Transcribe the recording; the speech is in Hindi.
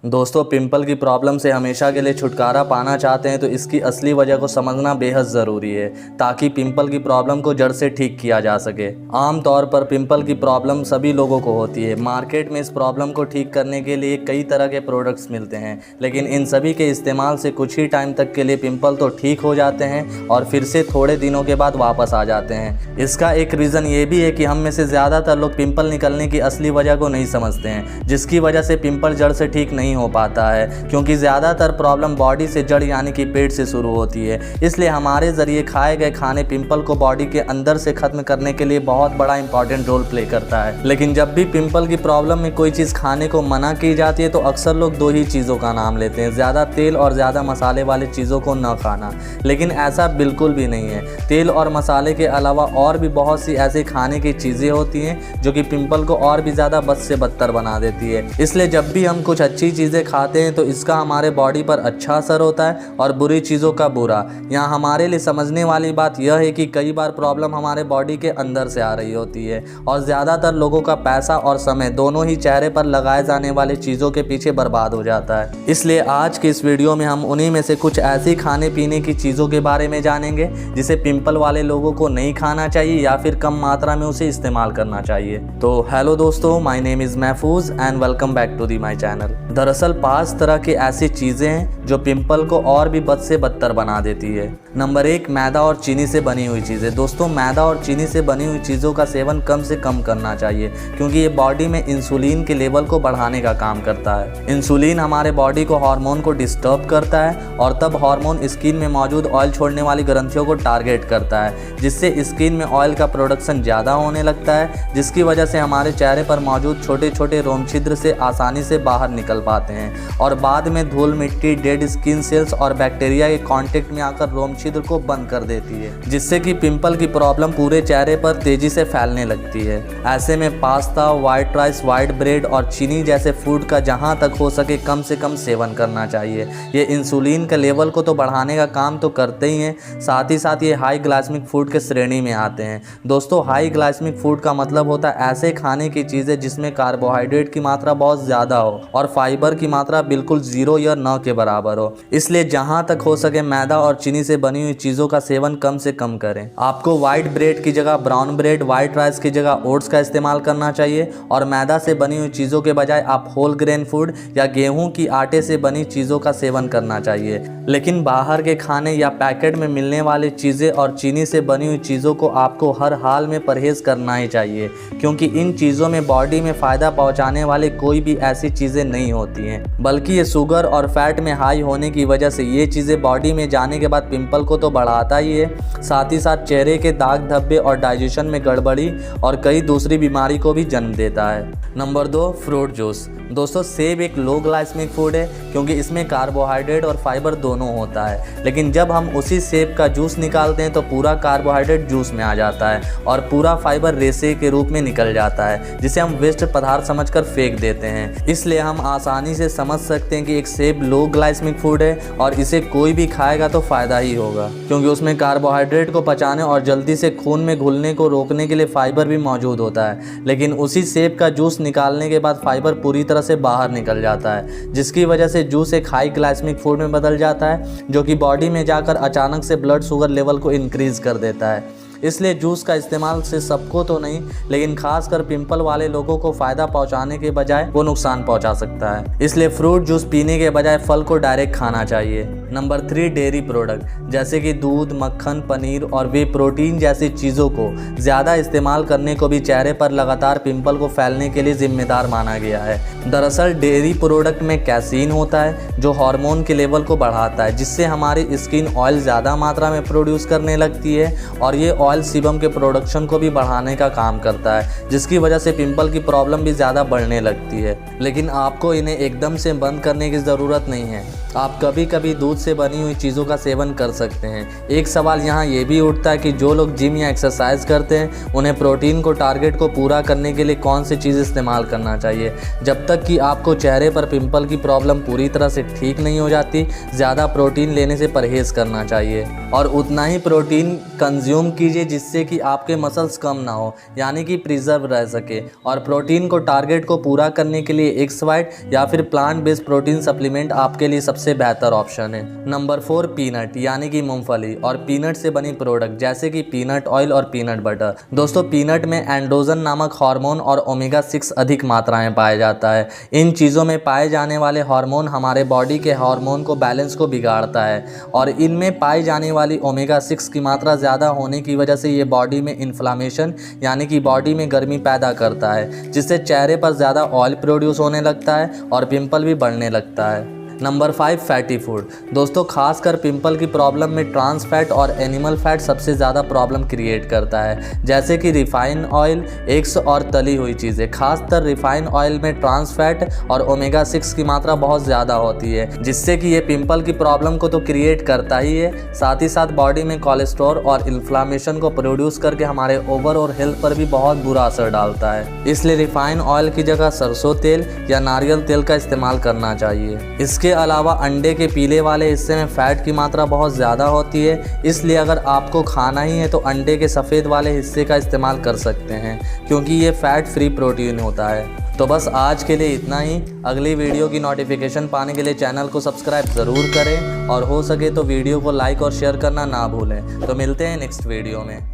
दोस्तों, पिंपल की प्रॉब्लम से हमेशा के लिए छुटकारा पाना चाहते हैं तो इसकी असली वजह को समझना बेहद ज़रूरी है ताकि पिंपल की प्रॉब्लम को जड़ से ठीक किया जा सके। आम तौर पर पिंपल की प्रॉब्लम सभी लोगों को होती है। मार्केट में इस प्रॉब्लम को ठीक करने के लिए कई तरह के प्रोडक्ट्स मिलते हैं, लेकिन इन सभी के इस्तेमाल से कुछ ही टाइम तक के लिए पिंपल तो ठीक हो जाते हैं और फिर से थोड़े दिनों के बाद वापस आ जाते हैं। इसका एक रीज़न ये भी है कि हम में से ज़्यादातर लोग पिंपल निकलने की असली वजह को नहीं समझते हैं, जिसकी वजह से पिंपल जड़ से ठीक नहीं हो पाता है, क्योंकि ज़्यादातर प्रॉब्लम बॉडी से जड़ यानी कि पेट से शुरू होती है। इसलिए हमारे ज़रिए खाए गए खाने पिंपल को बॉडी के अंदर से ख़त्म करने के लिए बहुत बड़ा इंपॉर्टेंट रोल प्ले करता है। लेकिन जब भी पिंपल की प्रॉब्लम में कोई चीज़ खाने को मना की जाती है तो अक्सर लोग दो ही चीज़ों का नाम लेते हैं, ज़्यादा तेल और ज़्यादा मसाले वाली चीज़ों को न खाना। लेकिन ऐसा बिल्कुल भी नहीं है। तेल और मसाले के अलावा और भी बहुत सी ऐसी खाने की चीज़ें होती हैं जो कि पिंपल को और भी ज़्यादा बद से बदतर बना देती है। इसलिए जब भी हम कुछ अच्छी चीज़ें खाते हैं तो इसका हमारे बॉडी पर अच्छा असर होता है और बुरी चीज़ों का बुरा। यहाँ हमारे लिए समझने वाली बात यह है कि कई बार प्रॉब्लम हमारे बॉडी के अंदर से आ रही होती है और ज़्यादातर लोगों का पैसा और समय दोनों ही चेहरे पर लगाए जाने वाली चीज़ों के पीछे बर्बाद हो जाता है। इसलिए आज की इस वीडियो में हम उन्हीं में से कुछ ऐसी खाने पीने की चीज़ों के बारे में जानेंगे जिसे पिंपल वाले लोगों को नहीं खाना चाहिए या फिर कम मात्रा में उसे इस्तेमाल करना चाहिए। तो हेलो दोस्तों, my name is Mahfooz and welcome back to the my channel. दरअसल 5 तरह की ऐसी चीज़ें हैं जो पिंपल को और भी बद से बदतर बना देती है। नंबर 1, मैदा और चीनी से बनी हुई चीज़ें। दोस्तों, मैदा और चीनी से बनी हुई चीज़ों का सेवन कम से कम करना चाहिए, क्योंकि ये बॉडी में इंसुलिन के लेवल को बढ़ाने का काम करता है। इंसुलिन हमारे बॉडी को हार्मोन को डिस्टर्ब करता है और तब हार्मोन स्किन में मौजूद ऑयल छोड़ने वाली ग्रंथियों को टारगेट करता है, जिससे स्किन में ऑयल का प्रोडक्शन ज़्यादा होने लगता है, जिसकी वजह से हमारे चेहरे पर मौजूद छोटे छोटे रोम छिद्र से आसानी से बाहर निकल पाते हैं और बाद में धूल मिट्टी, डेड स्किन सेल्स और बैक्टीरिया के कांटेक्ट में आकर रोम छिद्र को बंद कर देती है, जिससे कि पिंपल की प्रॉब्लम पूरे चेहरे पर तेजी से फैलने लगती है। ऐसे में pasta, white rice, white bread और चीनी जैसे फूड का जहां तक हो सके कम से कम सेवन करना चाहिए। ये इंसुलिन के लेवल को तो बढ़ाने का काम तो करते ही हैं, साथ ही साथ ये हाई ग्लाइसेमिक फूड के श्रेणी में आते हैं। दोस्तों, हाई ग्लाइसेमिक फूड का मतलब होता है ऐसे खाने की चीज़ें जिसमें कार्बोहाइड्रेट की मात्रा बहुत ज़्यादा हो और फाइबर की मात्रा बिल्कुल 0 या 9 के बराबर हो। इसलिए जहां तक हो सके मैदा और चीनी से बनी हुई चीज़ों का सेवन कम से कम करें। आपको व्हाइट ब्रेड की जगह ब्राउन ब्रेड, व्हाइट राइस की जगह ओट्स का इस्तेमाल करना चाहिए और मैदा से बनी हुई चीज़ों के बजाय आप होल ग्रेन फूड या गेहूं की आटे से बनी चीज़ों का सेवन करना चाहिए। लेकिन बाहर के खाने या पैकेट में मिलने वाली चीज़ें और चीनी से बनी हुई चीज़ों को आपको हर हाल में परहेज़ करना ही चाहिए, क्योंकि इन चीज़ों में बॉडी में फ़ायदा पहुंचाने वाली कोई भी ऐसी चीज़ें नहीं होती हैं, बल्कि ये शुगर और फैट में हाई होने की वजह से ये चीज़ें बॉडी में जाने के बाद पिंपल को तो बढ़ाता ही है, साथ ही साथ चेहरे के दाग धब्बे और डाइजेशन में गड़बड़ी और कई दूसरी बीमारी को भी जन्म देता है। Number 2, fruit juice. दोस्तों, सेब एक लो ग्लाइसेमिक फूड है क्योंकि इसमें कार्बोहाइड्रेट और फाइबर दोनों होता है, लेकिन जब हम उसी सेब का जूस निकालते हैं तो पूरा कार्बोहाइड्रेट जूस में आ जाता है और पूरा फाइबर रेशे के रूप में निकल जाता है, जिसे हम वेस्ट पदार्थ समझकर फेंक देते हैं। इसलिए हम आसानी से समझ सकते हैं कि एक सेब लो ग्लाइसेमिक फूड है और इसे कोई भी खाएगा तो फ़ायदा ही होगा, क्योंकि उसमें कार्बोहाइड्रेट को पचाने और जल्दी से खून में घुलने को रोकने के लिए फाइबर भी मौजूद होता है। लेकिन उसी सेब का जूस निकालने के बाद फाइबर पूरी तरह से बाहर निकल जाता है, जिसकी वजह से जूस एक हाई ग्लाइसेमिक फूड में बदल जाता है, जो कि बॉडी में जाकर अचानक से ब्लड शुगर लेवल को इंक्रीज कर देता है। इसलिए जूस का इस्तेमाल से सबको तो नहीं, लेकिन खासकर पिंपल वाले लोगों को फ़ायदा पहुंचाने के बजाय वो नुकसान पहुंचा सकता है। इसलिए फ्रूट जूस पीने के बजाय फल को डायरेक्ट खाना चाहिए। नंबर 3, डेयरी प्रोडक्ट जैसे कि दूध, मक्खन, पनीर और वे प्रोटीन जैसी चीज़ों को ज़्यादा इस्तेमाल करने को भी चेहरे पर लगातार पिंपल को फैलने के लिए जिम्मेदार माना गया है। दरअसल डेयरी प्रोडक्ट में कैसीन होता है जो हार्मोन के लेवल को बढ़ाता है, जिससे हमारी स्किन ऑयल ज़्यादा मात्रा में प्रोड्यूस करने लगती है और ये ऑयल सीबम के प्रोडक्शन को भी बढ़ाने का काम करता है, जिसकी वजह से पिंपल की प्रॉब्लम भी ज़्यादा बढ़ने लगती है। लेकिन आपको इन्हें एकदम से बंद करने की ज़रूरत नहीं है। आप कभी कभी दूध से बनी हुई चीज़ों का सेवन कर सकते हैं। एक सवाल यहाँ ये भी उठता है कि जो लोग जिम या एक्सरसाइज करते हैं उन्हें प्रोटीन को टारगेट को पूरा करने के लिए कौन सी चीज़ इस्तेमाल करना चाहिए। जब तक कि आपको चेहरे पर पिंपल की प्रॉब्लम पूरी तरह से ठीक नहीं हो जाती, ज़्यादा प्रोटीन लेने से परहेज़ करना चाहिए और उतना ही प्रोटीन कंज्यूम कीजिए चाहिए जिससे कि आपके मसल्स कम ना हो, यानी कि प्रिजर्व रह सके। और प्रोटीन को टारगेट को पूरा करने के लिए एग्स वाइट या फिर प्लांट बेस्ड प्रोटीन सप्लीमेंट आपके लिए सबसे बेहतर ऑप्शन है। नंबर 4 पीनट यानी कि मूंगफली और पीनट से बनी प्रोडक्ट जैसे कि पीनट ऑयल और पीनट बटर। दोस्तों पीनट में एंड्रोजन नामक हार्मोन और ओमेगा 6 अधिक मात्रा में पाया जाता है। इन चीज़ों में पाए जाने वाले हार्मोन हमारे बॉडी के हार्मोन को बैलेंस को बिगाड़ता है और इनमें पाई जाने वाली ओमेगा 6 की मात्रा ज़्यादा होने की वजह से ये बॉडी में इन्फ्लामेशन यानी कि बॉडी में गर्मी पैदा करता है, जिससे चेहरे पर ज़्यादा ऑयल प्रोड्यूस होने लगता है और पिंपल भी बढ़ने लगता है। Number 5 fatty food. दोस्तों खासकर पिंपल की प्रॉब्लम में ट्रांस फैट और एनिमल फैट सबसे ज़्यादा प्रॉब्लम क्रिएट करता है, जैसे कि रिफाइन ऑयल, एग्स और तली हुई चीज़ें। खासकर रिफाइन ऑयल में ट्रांस फैट और ओमेगा 6 की मात्रा बहुत ज़्यादा होती है, जिससे कि ये पिंपल की प्रॉब्लम को तो क्रिएट करता ही है, साथ ही साथ बॉडी में कोलेस्ट्रॉल और इन्फ्लामेशन को प्रोड्यूस करके हमारे ओवरऑल हेल्थ पर भी बहुत बुरा असर डालता है। इसलिए रिफाइन ऑयल की जगह सरसों तेल या नारियल तेल का इस्तेमाल करना चाहिए। इसके अलावा अंडे के पीले वाले हिस्से में फैट की मात्रा बहुत ज़्यादा होती है, इसलिए अगर आपको खाना ही है तो अंडे के सफ़ेद वाले हिस्से का इस्तेमाल कर सकते हैं, क्योंकि ये फैट फ्री प्रोटीन होता है। तो बस आज के लिए इतना ही। अगली वीडियो की नोटिफिकेशन पाने के लिए चैनल को सब्सक्राइब ज़रूर करें और हो सके तो वीडियो को लाइक और शेयर करना ना भूलें। तो मिलते हैं नेक्स्ट वीडियो में।